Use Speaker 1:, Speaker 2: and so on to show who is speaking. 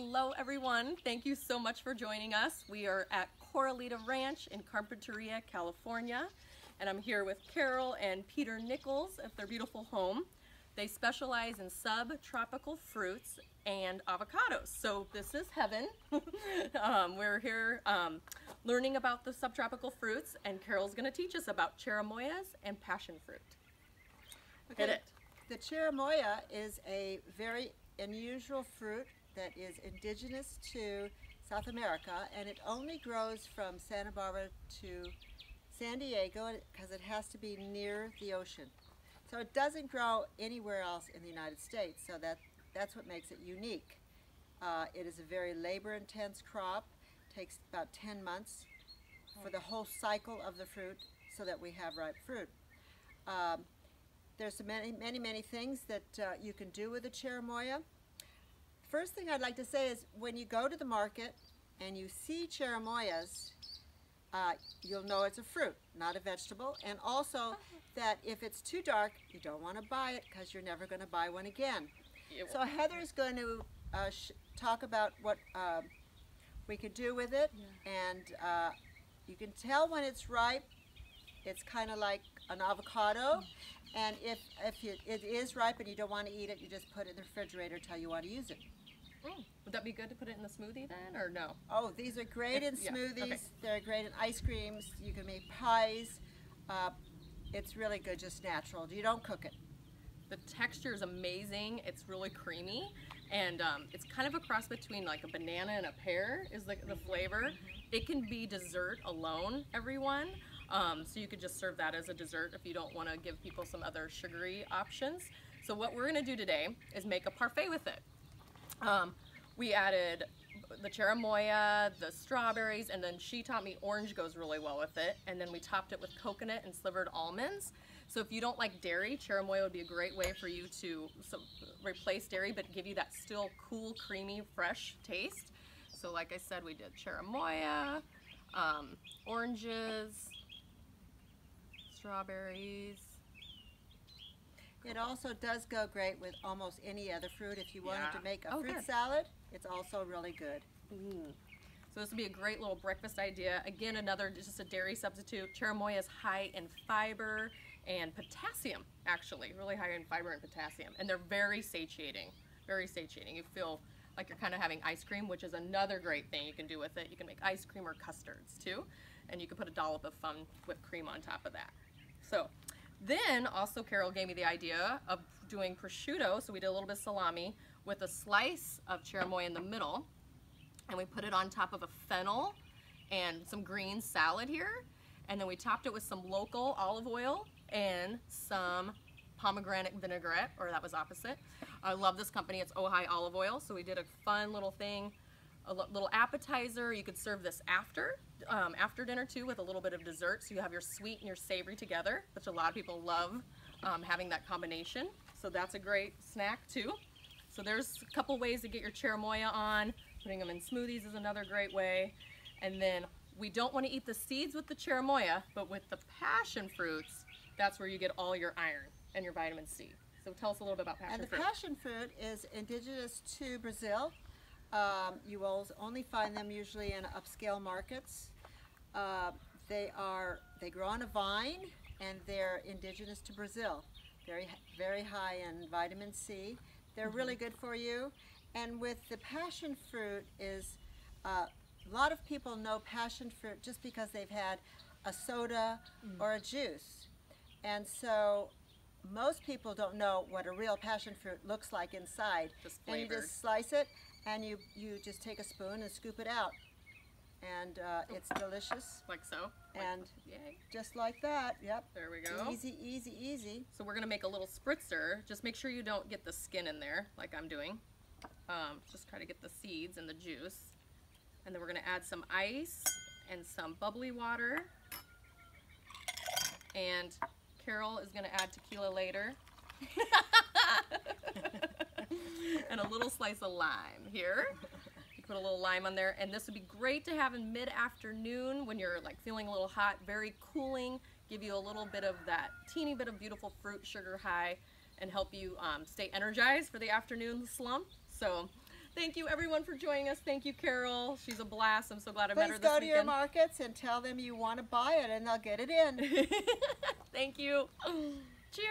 Speaker 1: Hello everyone, thank you so much for joining us. We are at Coralita Ranch in Carpenteria, California, and I'm here with Carol and Peter Nichols at their beautiful home. They specialize in subtropical fruits and avocados, so this is heaven. We're here learning about the subtropical fruits, and Carol's going to teach us about Cherimoyas and passion fruit.
Speaker 2: Okay.
Speaker 1: Hit it.
Speaker 2: The Cherimo-Ya is a very unusual fruit that is indigenous to South America, and it only grows from Santa Barbara to San Diego because it has to be near the ocean. So it doesn't grow anywhere else in the United States, so that's what makes it unique. It is a very labor-intense crop. It takes about 10 months for the whole cycle of the fruit so that we have ripe fruit. There's many things that you can do with the Cherimo-Ya. First thing I'd like to say is when you go to the market and you see Cherimoyas, you'll know it's a fruit, not a vegetable, and also that if it's too dark, you don't want to buy it because you're never going to buy one again. So Heather's going to talk about what we could do with it, and you can tell when it's ripe. It's kind of like an avocado, and if it is ripe and you don't want to eat it, you just put it in the refrigerator until you want to use it.
Speaker 1: Would that be good to put it in the smoothie then, or no?
Speaker 2: Oh, these are great in smoothies.
Speaker 1: Yeah, okay.
Speaker 2: They're great in ice creams. You can make pies. It's really good, just natural. You don't cook it.
Speaker 1: The texture is amazing. It's really creamy, and it's kind of a cross between like a banana and a pear is like the flavor. It can be dessert alone, everyone. So you could just serve that as a dessert if you don't want to give people some other sugary options. So what we're going to do today is make a parfait with it. We added the Cherimo-Ya, the strawberries, and then she taught me orange goes really well with it. And then we topped it with coconut and slivered almonds. So if you don't like dairy, Cherimo-Ya would be a great way for you to replace dairy, but give you that still cool, creamy, fresh taste. So like I said, we did Cherimo-Ya, oranges, strawberries.
Speaker 2: It also does go great with almost any other fruit. If you wanted to make a fruit
Speaker 1: good.
Speaker 2: salad, it's also really good.
Speaker 1: So this would be a great little breakfast idea. Again, another just a dairy substitute. Cherimo-Ya is high in fiber and potassium, actually, really high in fiber and potassium. And they're very satiating, very satiating. You feel like you're kind of having ice cream, which is another great thing you can do with it. You can make ice cream or custards too, and you can put a dollop of fun whipped cream on top of that. So then also Carol gave me the idea of doing prosciutto, so we did a little bit of salami with a slice of Cherimo-Ya in the middle, and we put it on top of a fennel and some green salad here, and then we topped it with some local olive oil and some pomegranate vinaigrette, or that was opposite. I love this company, it's Ojai olive oil, so we did a fun little thing, a little appetizer. You could serve this after dinner too with a little bit of dessert, so you have your sweet and your savory together, which a lot of people love having that combination. So that's a great snack too. So there's a couple ways to get your Cherimo-Ya on. Putting them in smoothies is another great way. And then we don't want to eat the seeds with the Cherimo-Ya, but with the passion fruits, that's where you get all your iron and your vitamin C. So tell us a little bit about passion fruit.
Speaker 2: And the passion fruit is indigenous to Brazil. You will only find them usually in upscale markets. They grow on a vine, and they're indigenous to Brazil. Very high in vitamin C. They're really good for you. And with the passion fruit is, a lot of people know passion fruit just because they've had a soda or a juice. And so most people don't know what a real passion fruit looks like inside. And you just slice it, and you just take a spoon and scoop it out. And it's delicious.
Speaker 1: Like so.
Speaker 2: And
Speaker 1: yay.
Speaker 2: Just like that, yep.
Speaker 1: There we go.
Speaker 2: Easy, easy, easy.
Speaker 1: So we're gonna make a little spritzer. Just make sure you don't get the skin in there like I'm doing. Just try to get the seeds and the juice. And then we're gonna add some ice and some bubbly water. And Carol is gonna add tequila later. And a little slice of lime here. Put a little lime on there, and this would be great to have in mid-afternoon when you're like feeling a little hot, very cooling, give you a little bit of that teeny bit of beautiful fruit sugar high, and help you stay energized for the afternoon slump. So Thank you everyone for joining us. Thank you, Carol. She's a blast. I'm so glad I met her
Speaker 2: Please
Speaker 1: this
Speaker 2: go to your
Speaker 1: weekend.
Speaker 2: markets and tell them you want to buy it, and they'll get it in.
Speaker 1: Thank you. Cheers.